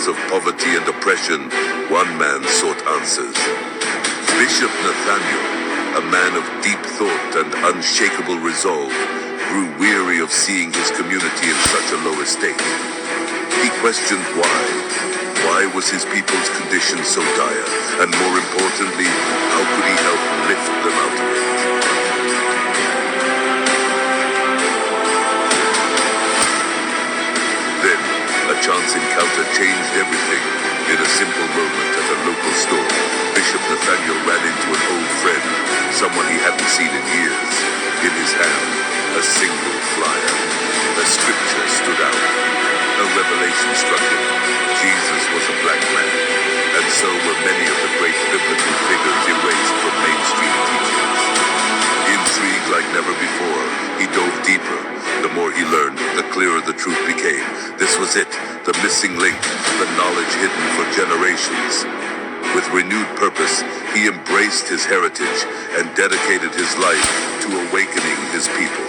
moments of poverty and oppression, one man sought answers. Bishop Nathaniel, a man of deep thought and unshakable resolve, grew weary of seeing his community in such a low estate. He questioned why. Why was his people's condition so dire? And more importantly, how could he help lift them out of it? Then, a chance encounter changed everything. In a simple moment at a local store, Bishop Nathaniel ran into an old friend, someone he hadn't seen in years. In his hand, a single flyer. A scripture stood out. A revelation struck him. Jesus was a black man, and so were many of the great biblical figures erased from mainstream teachings. Intrigued like never before, he dove deeper. The more he learned, the clearer the truth became. This was it, the missing link, the knowledge hidden for generations. With renewed purpose, he embraced his heritage and dedicated his life to awakening his people.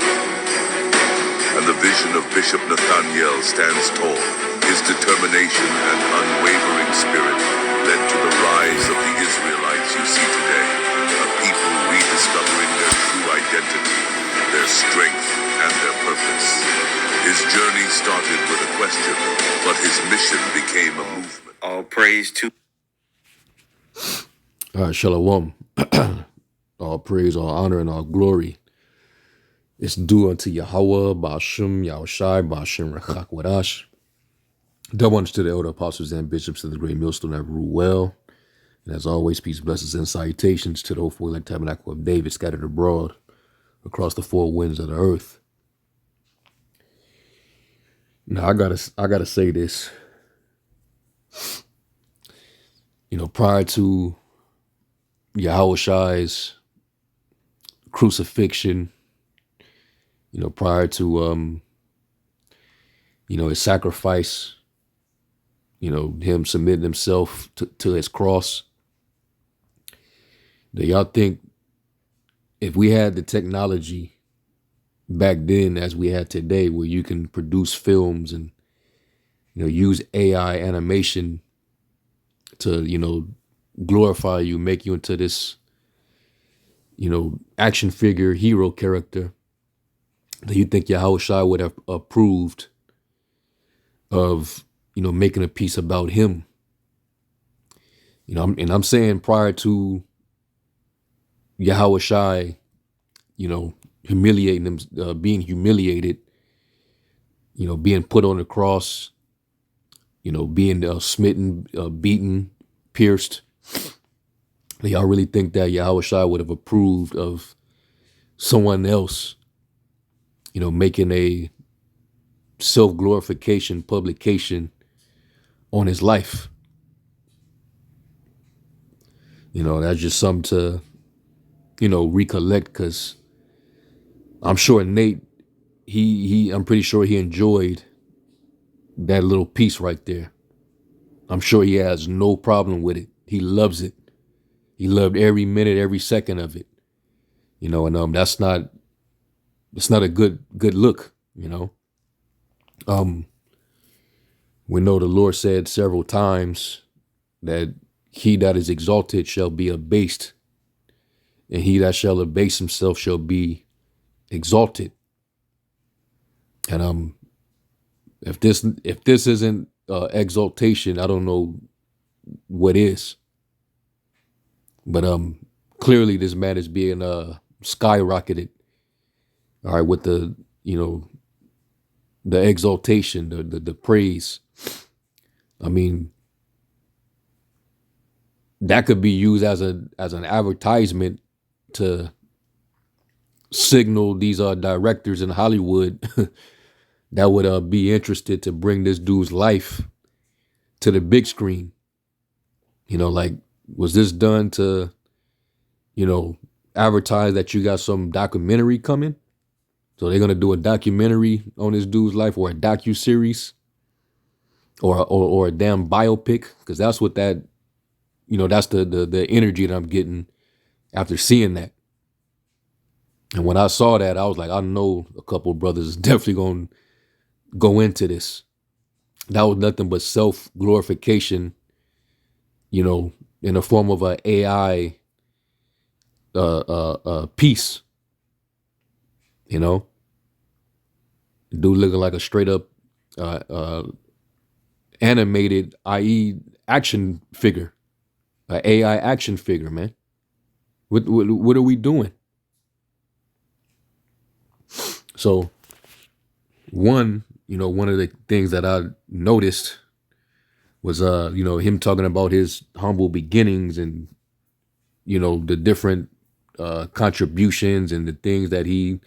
And the vision of Bishop Nathaniel stands tall. His determination and unwavering spirit led to the rise of the Israelites you see today, a people rediscovering their true identity, their strength, and their purpose. His journey started with a question, but his mission became a movement. All praise to... Shalom. All praise, all honor, and all glory. It's due unto Yahweh, Ba'ashem, Yahushai, Ba'ashem, Rechak, Wadash. Double honors to the elder apostles and bishops of the great millstone that rule well. And as always, peace, blessings, and salutations to the hopeful elect tabernacle of David scattered abroad across the four winds of the earth. Now, I gotta say this. You know, prior to Yahushai's crucifixion, you know, prior to his sacrifice, you know, him submitting himself to his cross. Do y'all think if we had the technology back then as we had today, where you can produce films and, you know, use AI animation to, you know, glorify you, make you into this, you know, action figure hero character, do you think Yahushua would have approved of, you know, making a piece about him? You know, I'm saying prior to Yahushua, you know, humiliating him, being humiliated, you know, being put on the cross, you know, being smitten, beaten, pierced. Do y'all really think that Yahushua would have approved of someone else, you know, making a self-glorification publication on his life? You know, that's just something to, you know, recollect, because I'm sure Nate, I'm pretty sure he enjoyed that little piece right there. I'm sure he has no problem with it. He loves it. He loved every minute, every second of it. You know, and that's not a good look, you know. We know the Lord said several times that he that is exalted shall be abased, and he that shall abase himself shall be exalted. And if this isn't exaltation, I don't know what is. But clearly this man is being skyrocketed, all right, with the, you know, the exaltation, the praise. I mean, that could be used as an advertisement to signal these directors in Hollywood that would be interested to bring this dude's life to the big screen. You know, like, was this done to, you know, advertise that you got some documentary coming? So they're gonna do a documentary on this dude's life, or a docu-series, or a damn biopic, because that's what that, you know, that's the energy that I'm getting after seeing that. And when I saw that, I was like, I know a couple of brothers is definitely gonna go into this. that was nothing but self-glorification, in the form of a AI piece, you know, dude looking like a straight up uh, uh, animated, i.e., action figure, an AI action figure, man. What are we doing? So one of the things that I noticed was him talking about his humble beginnings and the different contributions and the things that he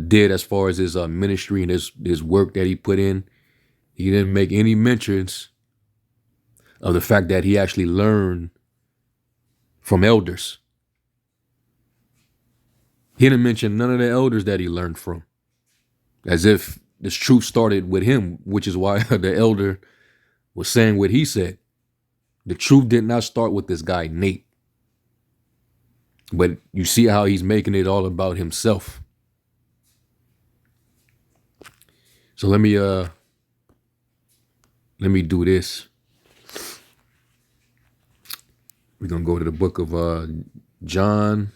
did as far as his ministry and his work that he put in. He didn't make any mentions of the fact that he actually learned from elders. He didn't mention none of the elders that he learned from, as if this truth started with him, which is why the elder was saying what he said. The truth did not start with this guy, Nate. But you see how he's making it all about himself. So let me do this. We're gonna go to the book of John.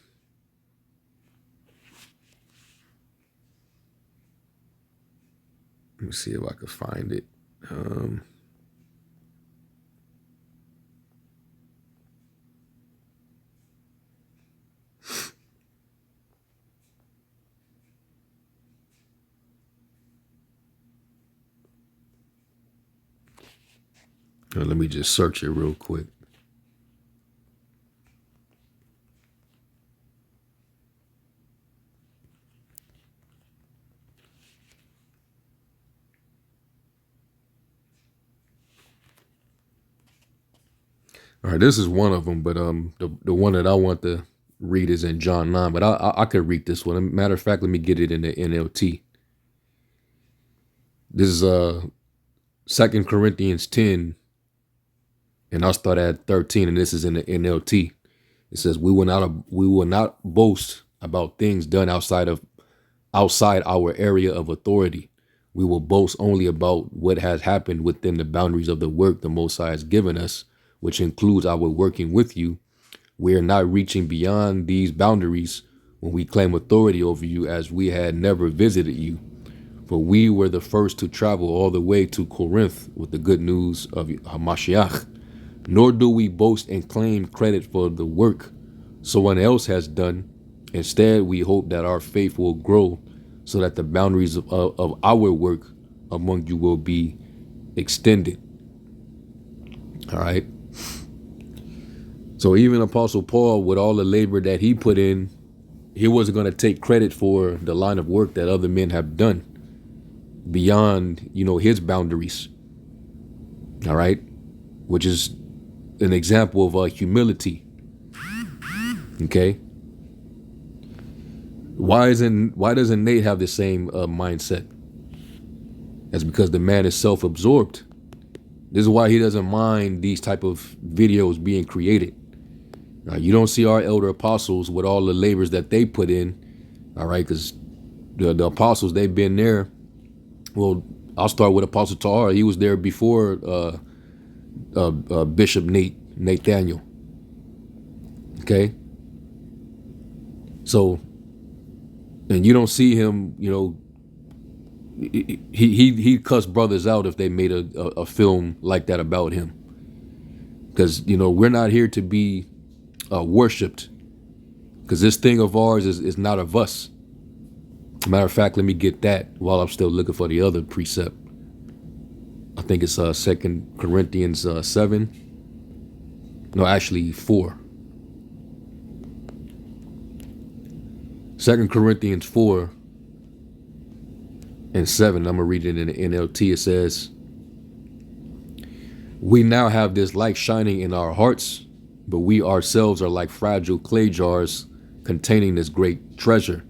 Let me see if I can find it. Let me just search it real quick. All right, this is one of them, but the one that I want to read is in John 9, but I could read this one. Matter of fact, let me get it in the NLT. This is 2 Corinthians 10, and I'll start at 13, and this is in the NLT. It says, we will not boast about things done outside our area of authority. We will boast only about what has happened within the boundaries of the work the Most High has given us, which includes our working with you. We are not reaching beyond these boundaries when we claim authority over you, as we had never visited you. For we were the first to travel all the way to Corinth with the good news of Hamashiach. Nor do we boast and claim credit for the work someone else has done. Instead, we hope that our faith will grow so that the boundaries of our work among you will be extended. All right. So even Apostle Paul, with all the labor that he put in, he wasn't going to take credit for the line of work that other men have done beyond, his boundaries. All right. Which is an example of humility. Okay. Why doesn't Nate have the same mindset? That's because the man is self-absorbed. This is why he doesn't mind these type of videos being created. You don't see our elder apostles with all the labors that they put in. All right, because the apostles, they've been there. Well, I'll start with Apostle Tahar. He was there before Bishop Nathaniel. Okay. So, and you don't see him, he cussed brothers out if they made a film like that about him. Because, we're not here to be worshipped. Because this thing of ours is not of us. Matter of fact, let me get that while I'm still looking for the other precept. I think it's 2 Corinthians 7. No, actually 4. 2 Corinthians 4 and 7. I'm going to read it in the NLT. It says, we now have this light shining in our hearts, but we ourselves are like fragile clay jars containing this great treasure.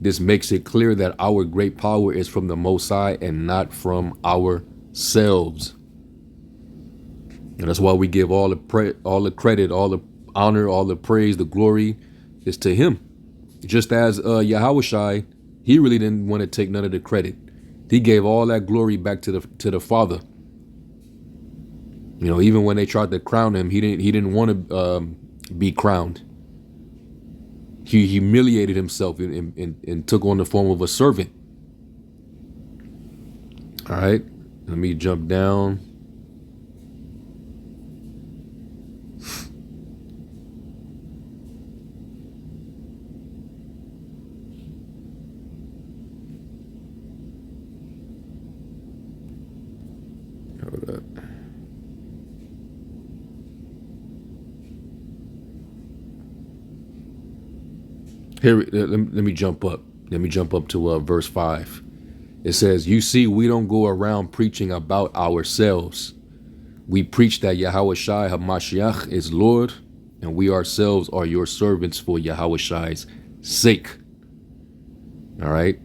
This makes it clear that our great power is from the Most High and not from ourselves. And that's why we give all the credit, all the honor, all the praise, the glory is to him. Just as Yahushai, he really didn't want to take none of the credit. He gave all that glory back to the Father. You know, even when they tried to crown him, he didn't want to be crowned. He humiliated himself and took on the form of a servant. All right, let me jump down. Hold up. Here, let me jump up. Let me jump up to verse 5. It says, "You see, we don't go around preaching about ourselves. We preach that Yahweh Shai HaMashiach is Lord, and we ourselves are your servants for Yahweh Shai's sake." All right.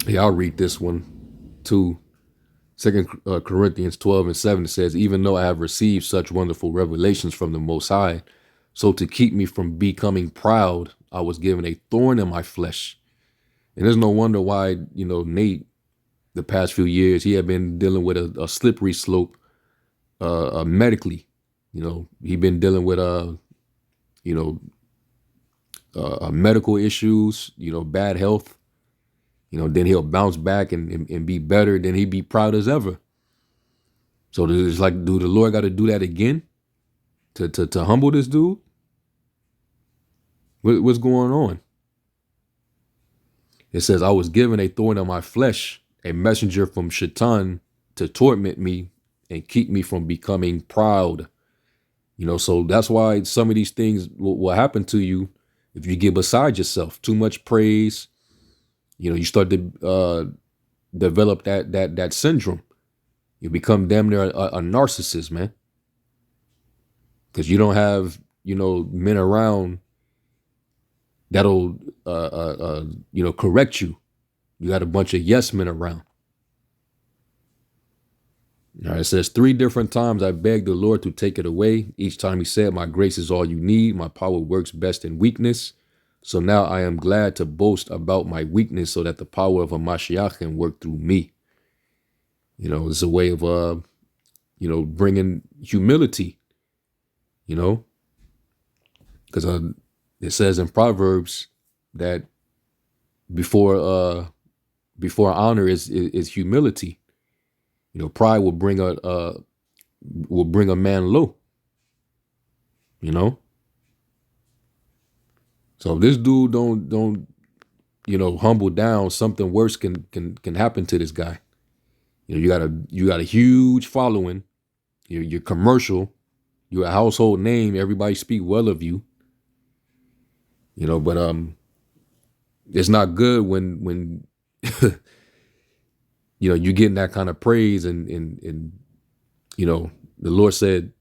Yeah, I'll read this one too. 2 Corinthians 12:7 says, "Even though I have received such wonderful revelations from the Most High, so to keep me from becoming proud, I was given a thorn in my flesh." And there's no wonder why, Nate, the past few years, he had been dealing with a slippery slope medically. He been dealing with you know, medical issues, bad health. Then he'll bounce back and be better. Then he'd be proud as ever. So it's like, do the Lord got to do that again to humble this dude? What's going on? It says, "I was given a thorn in my flesh, a messenger from Shaitan to torment me and keep me from becoming proud." So that's why some of these things will happen to you if you get beside yourself. Too much praise. You start to develop that syndrome. You become damn near a narcissist, man. Because you don't have, men around that'll, correct you. You got a bunch of yes men around. All right, it says, "3 different times I begged the Lord to take it away. Each time he said, 'My grace is all you need. My power works best in weakness.' So now I am glad to boast about my weakness so that the power of a Mashiach can work through me." It's a way of, bringing humility, because it says in Proverbs that before honor is humility. Pride will bring a man low. So if this dude don't humble down, something worse can happen to this guy. You got a huge following. You're commercial. You're a household name. Everybody speak well of you. But it's not good when you're getting that kind of praise and the Lord said,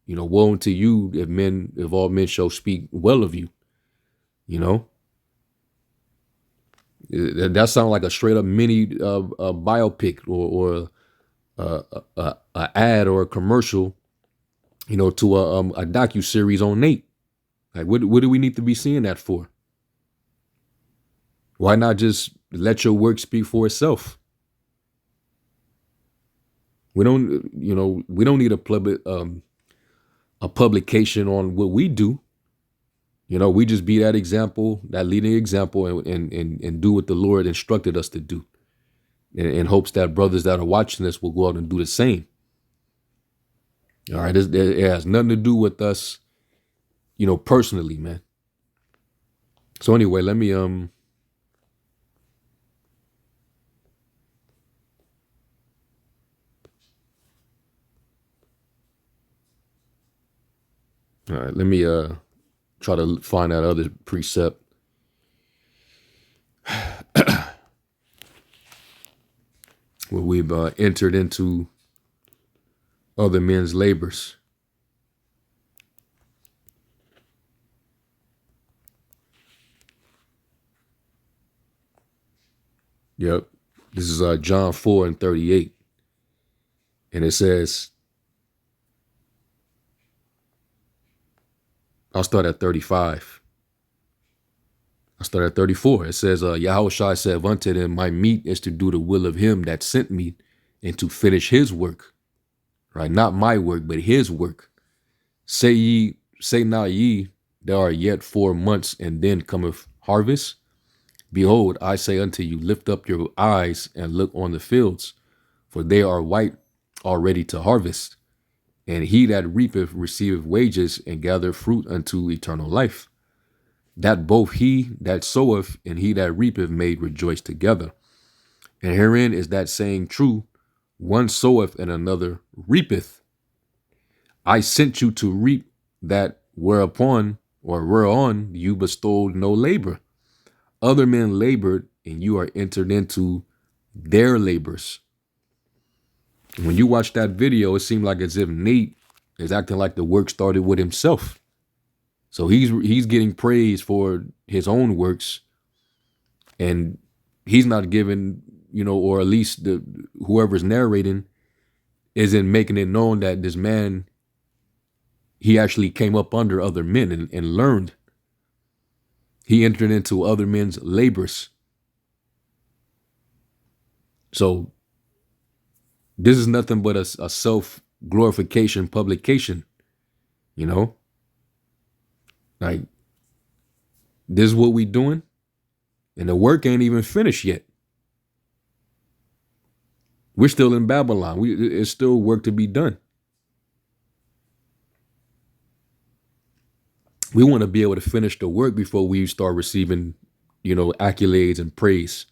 woe unto you if all men shall speak well of you. That sounds like a straight up mini biopic or a ad or a commercial, to a docu-series on Nate. Like, what do we need to be seeing that for? Why not just let your work speak for itself? We don't need a publication on what we do. We just be that example, that leading example, and do what the Lord instructed us to do, in hopes that brothers that are watching this will go out and do the same. All right, it has nothing to do with us, personally, man. So anyway, let me all right, let me try to find that other precept. Where we've entered into other men's labors. Yep. This is John 4:38. And it says, I'll start at 35. I start at 34. It says, Yahushua said unto them, my meat is to do the will of him that sent me and to finish his work. Right? Not my work, but his work. Say not ye, there are yet 4 months, and then cometh harvest. Behold, I say unto you, lift up your eyes and look on the fields, for they are white already to harvest. And he that reapeth receiveth wages and gathereth fruit unto eternal life, that both he that soweth and he that reapeth may rejoice together. And herein is that saying true, one soweth and another reapeth. I sent you to reap that whereon you bestowed no labor. Other men labored, and you are entered into their labors. When you watch that video, it seemed like as if Nate is acting like the work started with himself. So he's getting praise for his own works, and he's not giving, or at least whoever's narrating isn't making it known that this man, he actually came up under other men and learned. He entered into other men's labors. So this is nothing but a self-glorification publication, like this is what we doing, and the work ain't even finished yet. We're still in Babylon. It's still work to be done. We want to be able to finish the work before we start receiving, accolades and praise.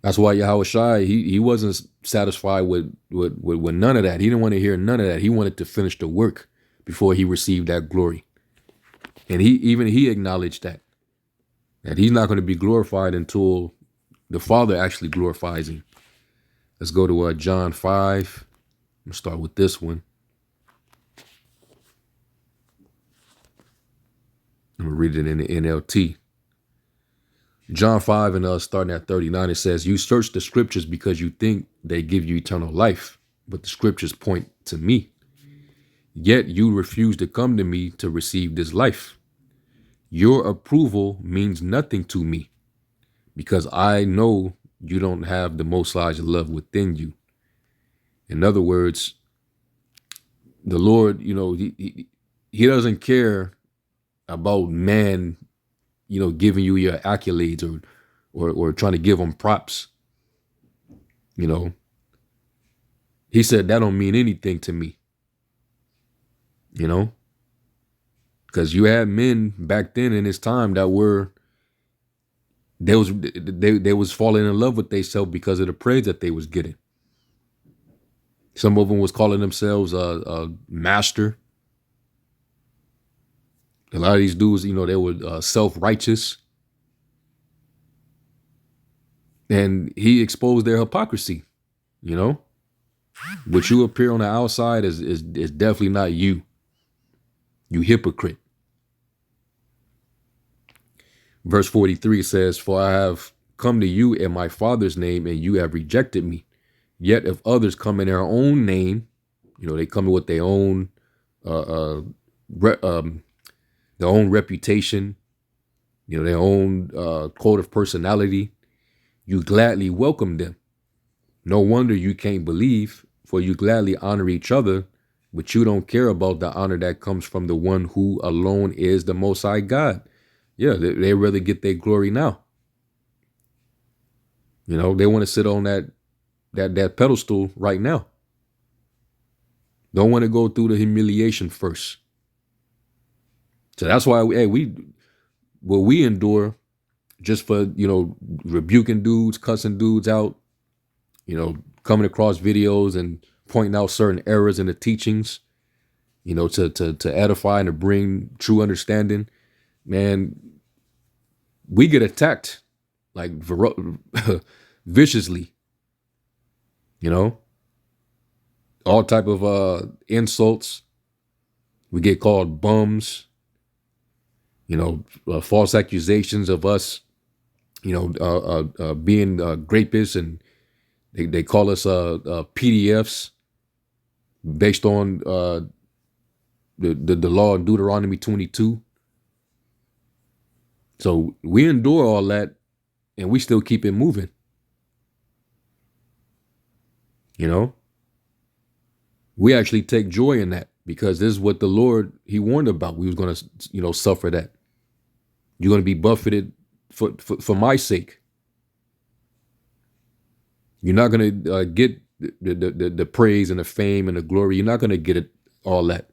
That's why Yahushua, he wasn't satisfied with none of that. He didn't want to hear none of that. He wanted to finish the work before he received that glory. And he acknowledged that he's not going to be glorified until the Father actually glorifies him. Let's go to John 5. I'm going to start with this one. I'm going to read it in the NLT. John 5 and starting at 39, it says, you search the scriptures because you think they give you eternal life, but the scriptures point to me. Yet you refuse to come to me to receive this life. Your approval means nothing to me because I know you don't have the Most High's love within you. In other words, the Lord, he doesn't care about man, giving you your accolades or trying to give them props. He said that don't mean anything to me. Because you had men back then in his time that they was falling in love with themselves because of the praise that they was getting. Some of them was calling themselves a master. A lot of these dudes, they were self-righteous. And he exposed their hypocrisy, What you appear on the outside is definitely not you. You hypocrite. Verse 43 says, for I have come to you in my Father's name, and you have rejected me. Yet if others come in their own name, they come in with their own reputation, their own code of personality, you gladly welcome them. No wonder you can't believe, for you gladly honor each other, but you don't care about the honor that comes from the one who alone is the Most High God. Yeah, they rather get their glory now. They want to sit on that pedestal right now. Don't want to go through the humiliation first. So that's why we endure just for, rebuking dudes, cussing dudes out, coming across videos and pointing out certain errors in the teachings, to edify and to bring true understanding. Man, we get attacked like viciously, all type of insults. We get called bums, false accusations of us being grapists, and they call us PDFs based on the law in Deuteronomy 22. So we endure all that, and we still keep it moving. We actually take joy in that, because this is what the Lord, he warned about. We was going to, suffer that. You're going to be buffeted for my sake. You're not going to get the praise and the fame and the glory. You're not going to get it, all that.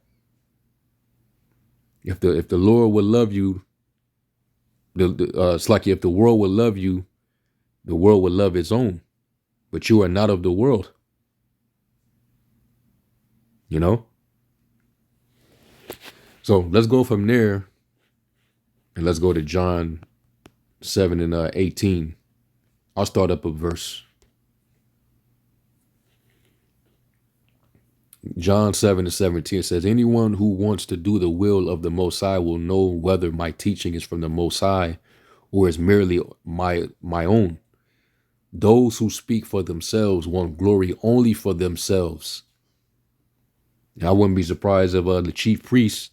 If the Lord would love you, it's like if the world would love you, the world would love its own. But you are not of the world. So let's go from there, and let's go to John 7 and 18. I'll start up a verse. John 7 and 17 says, anyone who wants to do the will of the Most High will know whether my teaching is from the Most High or is merely my own. Those who speak for themselves want glory only for themselves. I wouldn't be surprised if the chief priest,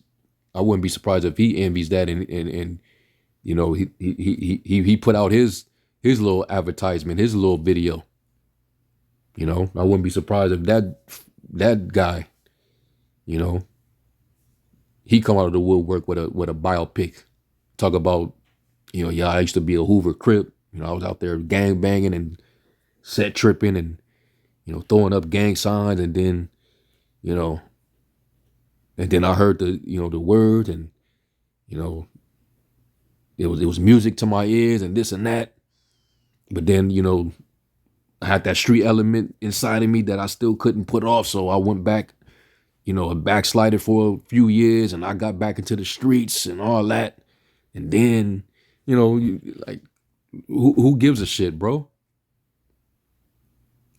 I wouldn't be surprised if he envies that, and he put out his little advertisement, his little video. I wouldn't be surprised if that guy, he come out of the woodwork with a biopic, talk about, I used to be a Hoover Crip. I was out there gang banging and set tripping and throwing up gang signs, and then I heard the word, and it was music to my ears and this and that. But then I had that street element inside of me that I still couldn't put off, so I went back, a backslider for a few years, and I got back into the streets and all that. And then like, who gives a shit, bro?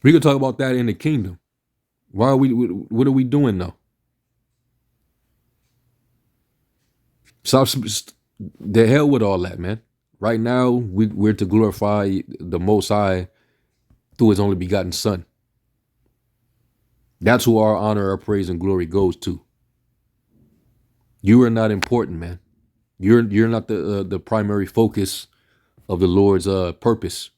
We could talk about that in the kingdom. What are we doing now? So the hell with all that, man. Right now, we're to glorify the Most High through his only begotten Son. That's who our honor, our praise, and glory goes to. You are not important, man. You're not the primary focus of the Lord's purpose.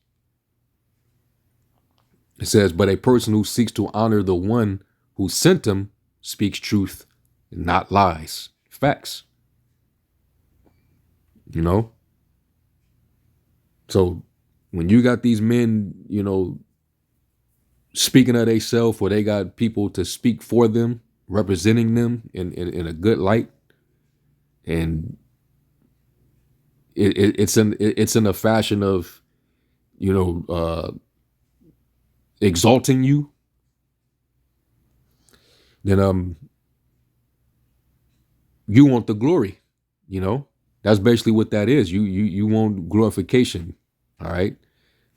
It says, but a person who seeks to honor the one who sent him speaks truth, not lies. Facts. So when you got these men, speaking of themselves, or they got people to speak for them, representing them in a good light, and it's in a fashion of, exalting you, then you want the glory. That's basically what that is. You want glorification. All right.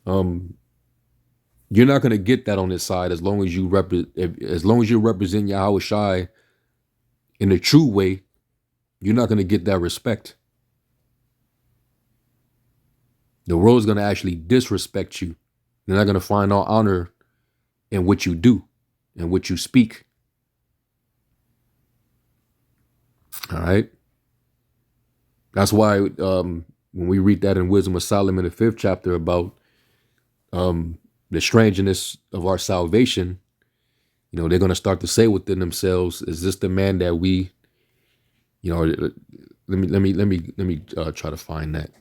You're not going to get that on this side as long as you represent Yahweh Shai in a true way. You're not going to get that respect. The world is going to actually disrespect you. They're not going to find all honor in what you do and what you speak. All right. That's why when we read that in Wisdom of Solomon, the 5th chapter, about the strangeness of our salvation, they're going to start to say within themselves, is this the man that we, let me try to find that.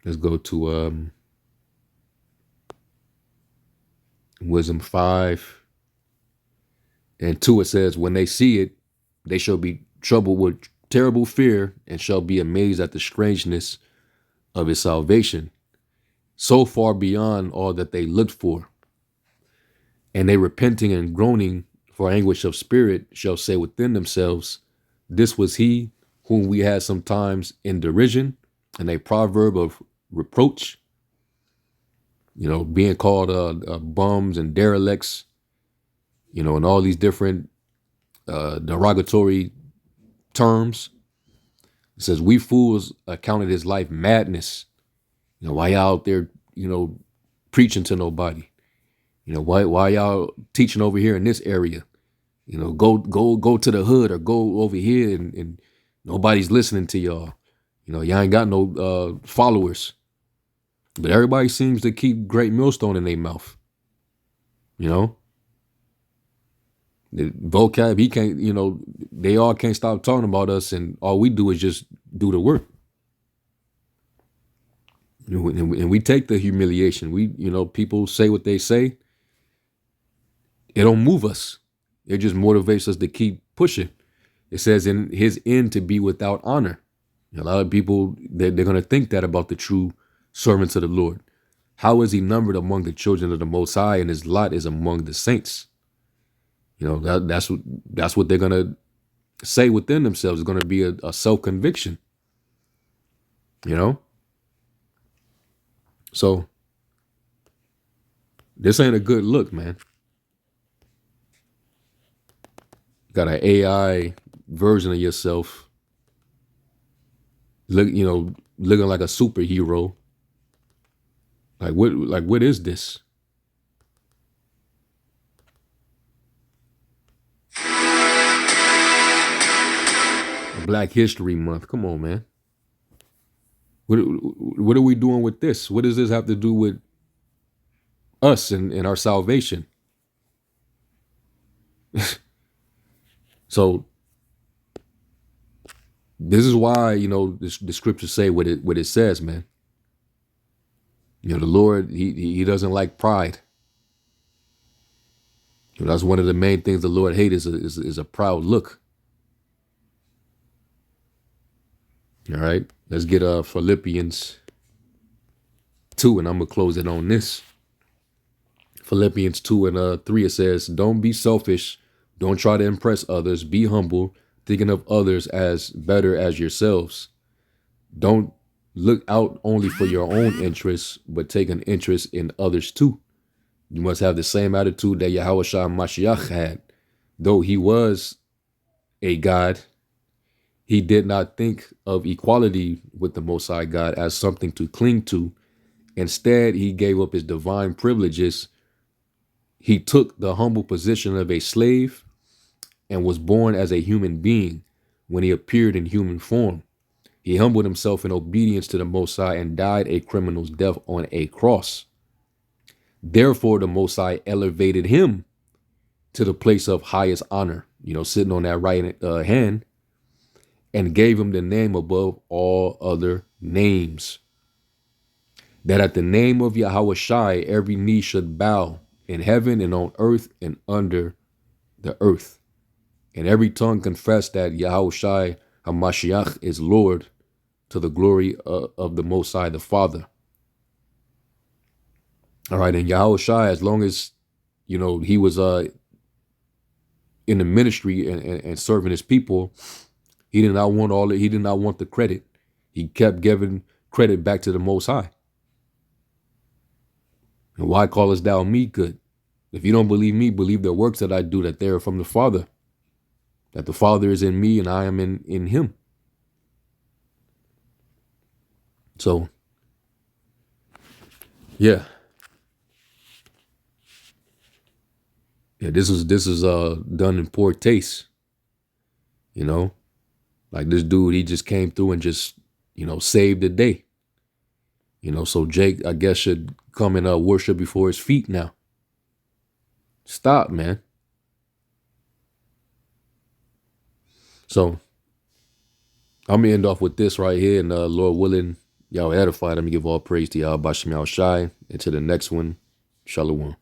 Let's go to Wisdom 5 and 2. It says, when they see it, they shall be troubled with terrible fear, and shall be amazed at the strangeness of his salvation, so far beyond all that they looked for. And they, repenting and groaning for anguish of spirit, shall say within themselves, this was he whom we had sometimes in derision, and a proverb of reproach, being called bums and derelicts, and all these different derogatory terms. It says, we fools accounted his life madness. Why y'all out there, preaching to nobody? Why y'all teaching over here in this area? Go to the hood or go over here and nobody's listening to y'all. Y'all ain't got no followers. But everybody seems to keep Great Millstone in their mouth. The vocab, he can't, they all can't stop talking about us, and all we do is just do the work. And we take the humiliation. People say what they say. It don't move us. It just motivates us to keep pushing. It says in his end to be without honor. A lot of people, they're going to think that about the true servants of the Lord. How is he numbered among the children of the Most High, and his lot is among the saints? That's what they're going to say within themselves. It's going to be a self-conviction. So this ain't a good look, man. Got an AI version of yourself, looking like a superhero. Like what is this? Black History Month. Come on, man. What are we doing with this? What does this have to do with us and our salvation? So this is why, the scriptures say what it says, man. The Lord, he doesn't like pride. That's one of the main things the Lord hates is a proud look. All right, let's get Philippians 2, and I'm gonna close it on this. Philippians 2 and 3, it says, don't be selfish. Don't try to impress others. Be humble, thinking of others as better as yourselves. Don't look out only for your own interests, but take an interest in others too. You must have the same attitude that Yahushua Mashiach had. Though he was a God, he did not think of equality with the Most High God as something to cling to. Instead, he gave up his divine privileges. He took the humble position of a slave and was born as a human being. When he appeared in human form, he humbled himself in obedience to the Most High and died a criminal's death on a cross. Therefore, the Most High elevated him to the place of highest honor, sitting on that right hand, and gave him the name above all other names, that at the name of Yahushua every knee should bow, in heaven and on earth and under the earth, and every tongue confess that Yahushua HaMashiach is Lord, to the glory of the Most High, the Father. All right, and Yahushua, as long as he was in the ministry and serving his people, he did not want he did not want the credit. He kept giving credit back to the Most High. And why callest thou me good? If you don't believe me, believe the works that I do, that they are from the Father, that the Father is in me and I am in him. So, yeah. This is done in poor taste. Like this dude, he just came through and just, saved the day. So Jake, I guess, should come and worship before his feet now. Stop, man. So I'm gonna end off with this right here, and Lord willing, y'all edified. Let me give all praise to y'all, Bashim Yahweh Shai. And to the next one, Shalom.